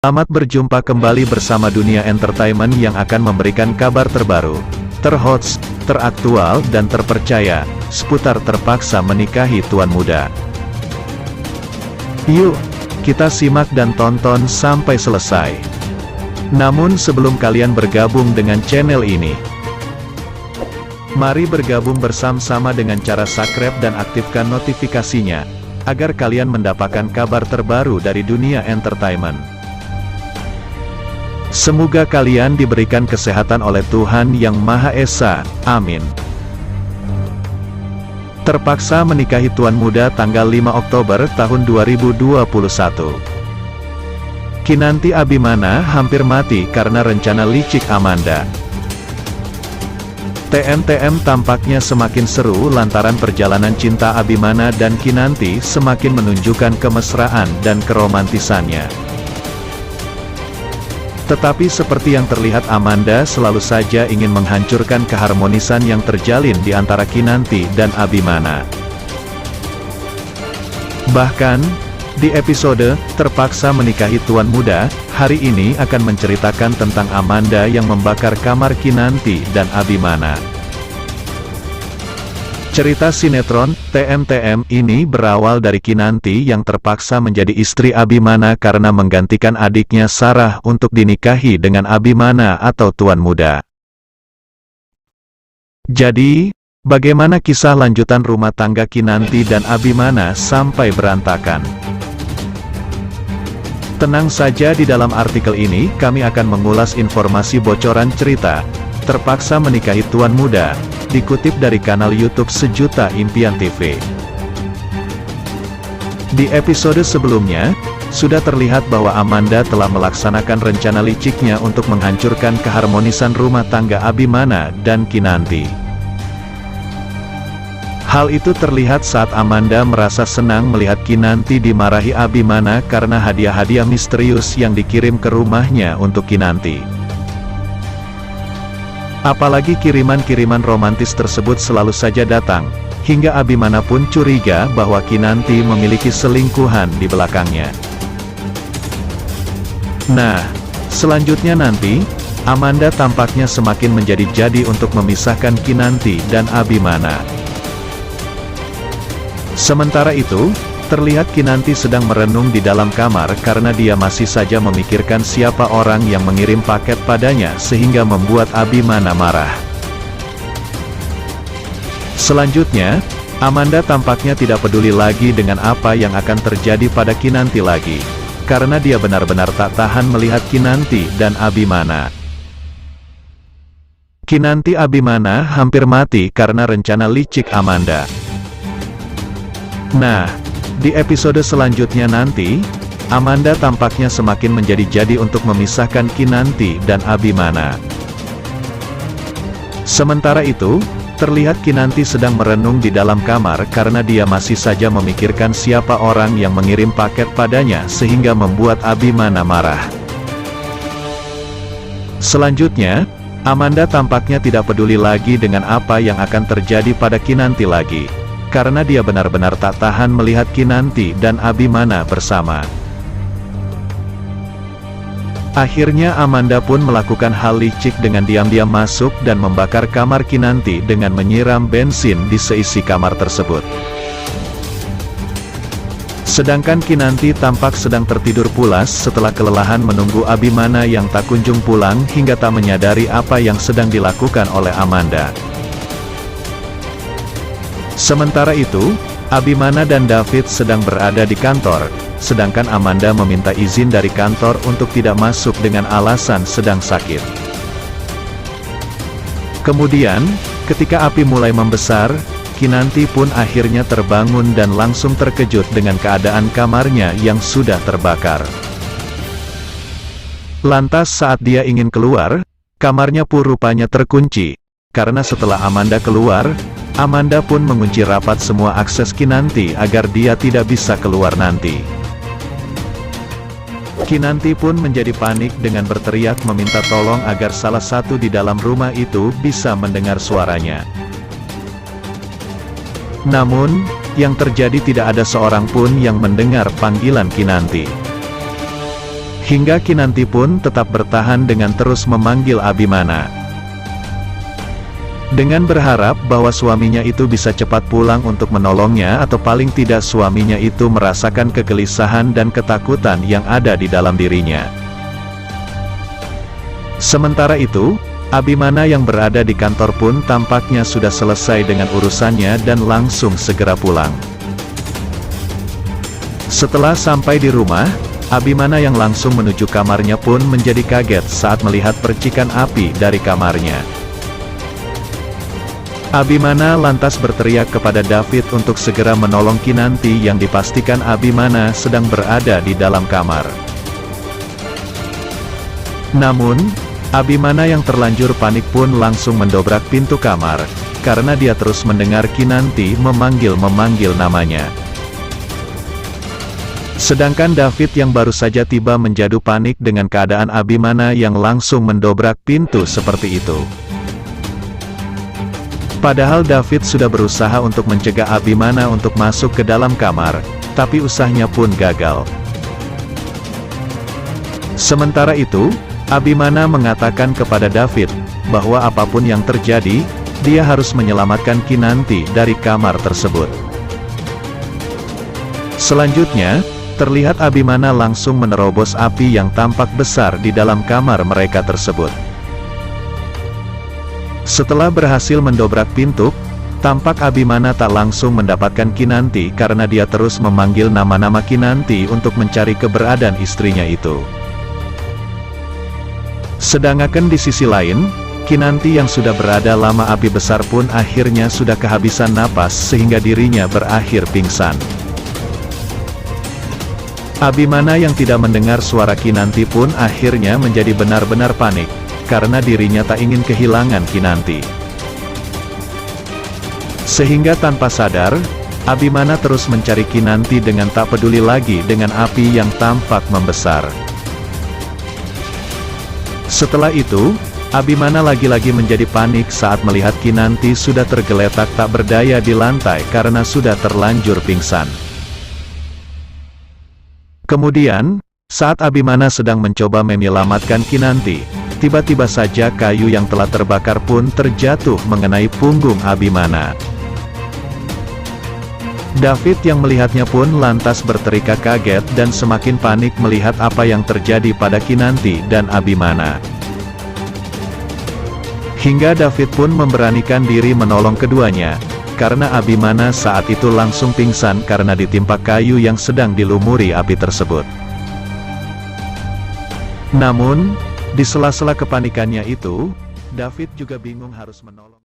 Selamat berjumpa kembali bersama Dunia Entertainment yang akan memberikan kabar terbaru, terhot, teraktual dan terpercaya, seputar terpaksa menikahi tuan muda. Yuk, kita simak dan tonton sampai selesai. Namun sebelum kalian bergabung dengan channel ini, mari bergabung bersama-sama dengan cara subscribe dan aktifkan notifikasinya, agar kalian mendapatkan kabar terbaru dari Dunia Entertainment. Semoga kalian diberikan kesehatan oleh Tuhan Yang Maha Esa, amin. Terpaksa menikahi tuan muda tanggal 5 Oktober tahun 2021. Kinanti Abimana hampir mati karena rencana licik Amanda. TM tampaknya semakin seru lantaran perjalanan cinta Abimana dan Kinanti semakin menunjukkan kemesraan dan keromantisannya. Tetapi seperti yang terlihat, Amanda selalu saja ingin menghancurkan keharmonisan yang terjalin di antara Kinanti dan Abimana. Bahkan, di episode Terpaksa Menikahi Tuan Muda, hari ini akan menceritakan tentang Amanda yang membakar kamar Kinanti dan Abimana. Cerita sinetron TM ini berawal dari Kinanti yang terpaksa menjadi istri Abimana karena menggantikan adiknya Sarah untuk dinikahi dengan Abimana atau tuan muda. Jadi, bagaimana kisah lanjutan rumah tangga Kinanti dan Abimana sampai berantakan? Tenang saja, di dalam artikel ini kami akan mengulas informasi bocoran cerita Terpaksa Menikahi Tuan Muda, dikutip dari kanal YouTube Sejuta Impian TV. Di episode sebelumnya, sudah terlihat bahwa Amanda telah melaksanakan rencana liciknya untuk menghancurkan keharmonisan rumah tangga Abimana dan Kinanti. Hal itu terlihat saat Amanda merasa senang melihat Kinanti dimarahi Abimana karena hadiah-hadiah misterius yang dikirim ke rumahnya untuk Kinanti. Apalagi kiriman-kiriman romantis tersebut selalu saja datang, hingga Abimana pun curiga bahwa Kinanti memiliki selingkuhan di belakangnya. Nah, selanjutnya nanti, Amanda tampaknya semakin menjadi-jadi untuk memisahkan Kinanti dan Abimana. Sementara itu, terlihat Kinanti sedang merenung di dalam kamar karena dia masih saja memikirkan siapa orang yang mengirim paket padanya sehingga membuat Abimana marah. Selanjutnya, Amanda tampaknya tidak peduli lagi dengan apa yang akan terjadi pada Kinanti lagi, karena dia benar-benar tak tahan melihat Kinanti dan Abimana. Kinanti Abimana hampir mati karena rencana licik Amanda. Nah, di episode selanjutnya nanti, Amanda tampaknya semakin menjadi-jadi untuk memisahkan Kinanti dan Abimana. Sementara itu, terlihat Kinanti sedang merenung di dalam kamar karena dia masih saja memikirkan siapa orang yang mengirim paket padanya sehingga membuat Abimana marah. Selanjutnya, Amanda tampaknya tidak peduli lagi dengan apa yang akan terjadi pada Kinanti lagi, karena dia benar-benar tak tahan melihat Kinanti dan Abimana bersama. Akhirnya Amanda pun melakukan hal licik dengan diam-diam masuk dan membakar kamar Kinanti dengan menyiram bensin di seisi kamar tersebut. Sedangkan Kinanti tampak sedang tertidur pulas setelah kelelahan menunggu Abimana yang tak kunjung pulang hingga tak menyadari apa yang sedang dilakukan oleh Amanda. Sementara itu, Abimana dan David sedang berada di kantor, sedangkan Amanda meminta izin dari kantor untuk tidak masuk dengan alasan sedang sakit. Kemudian, ketika api mulai membesar, Kinanti pun akhirnya terbangun dan langsung terkejut dengan keadaan kamarnya yang sudah terbakar. Lantas saat dia ingin keluar, kamarnya pun rupanya terkunci, karena setelah Amanda keluar, Amanda pun mengunci rapat semua akses Kinanti agar dia tidak bisa keluar nanti. Kinanti pun menjadi panik dengan berteriak meminta tolong agar salah satu di dalam rumah itu bisa mendengar suaranya. Namun, yang terjadi tidak ada seorang pun yang mendengar panggilan Kinanti. Hingga Kinanti pun tetap bertahan dengan terus memanggil Abimana. Dengan berharap bahwa suaminya itu bisa cepat pulang untuk menolongnya atau paling tidak suaminya itu merasakan kegelisahan dan ketakutan yang ada di dalam dirinya. Sementara itu, Abimana yang berada di kantor pun tampaknya sudah selesai dengan urusannya dan langsung segera pulang. Setelah sampai di rumah, Abimana yang langsung menuju kamarnya pun menjadi kaget saat melihat percikan api dari kamarnya. Abimana lantas berteriak kepada David untuk segera menolong Kinanti yang dipastikan Abimana sedang berada di dalam kamar. Namun, Abimana yang terlanjur panik pun langsung mendobrak pintu kamar, karena dia terus mendengar Kinanti memanggil namanya. Sedangkan David yang baru saja tiba menjadi panik dengan keadaan Abimana yang langsung mendobrak pintu seperti itu. Padahal David sudah berusaha untuk mencegah Abimana untuk masuk ke dalam kamar, tapi usahanya pun gagal. Sementara itu, Abimana mengatakan kepada David, bahwa apapun yang terjadi, dia harus menyelamatkan Kinanti dari kamar tersebut. Selanjutnya, terlihat Abimana langsung menerobos api yang tampak besar di dalam kamar mereka tersebut. Setelah berhasil mendobrak pintu, tampak Abimana tak langsung mendapatkan Kinanti karena dia terus memanggil nama-nama Kinanti untuk mencari keberadaan istrinya itu. Sedangkan di sisi lain, Kinanti yang sudah berada lama api besar pun akhirnya sudah kehabisan napas sehingga dirinya berakhir pingsan. Abimana yang tidak mendengar suara Kinanti pun akhirnya menjadi benar-benar panik, karena dirinya tak ingin kehilangan Kinanti. Sehingga tanpa sadar, Abimana terus mencari Kinanti dengan tak peduli lagi dengan api yang tampak membesar. Setelah itu, Abimana lagi-lagi menjadi panik saat melihat Kinanti sudah tergeletak tak berdaya di lantai karena sudah terlanjur pingsan. Kemudian, saat Abimana sedang mencoba menyelamatkan Kinanti, tiba-tiba saja kayu yang telah terbakar pun terjatuh mengenai punggung Abimana. David yang melihatnya pun lantas berteriak kaget dan semakin panik melihat apa yang terjadi pada Kinanti dan Abimana. Hingga David pun memberanikan diri menolong keduanya, karena Abimana saat itu langsung pingsan karena ditimpa kayu yang sedang dilumuri api tersebut. Namun, di sela-sela kepanikannya itu, David juga bingung harus menolong.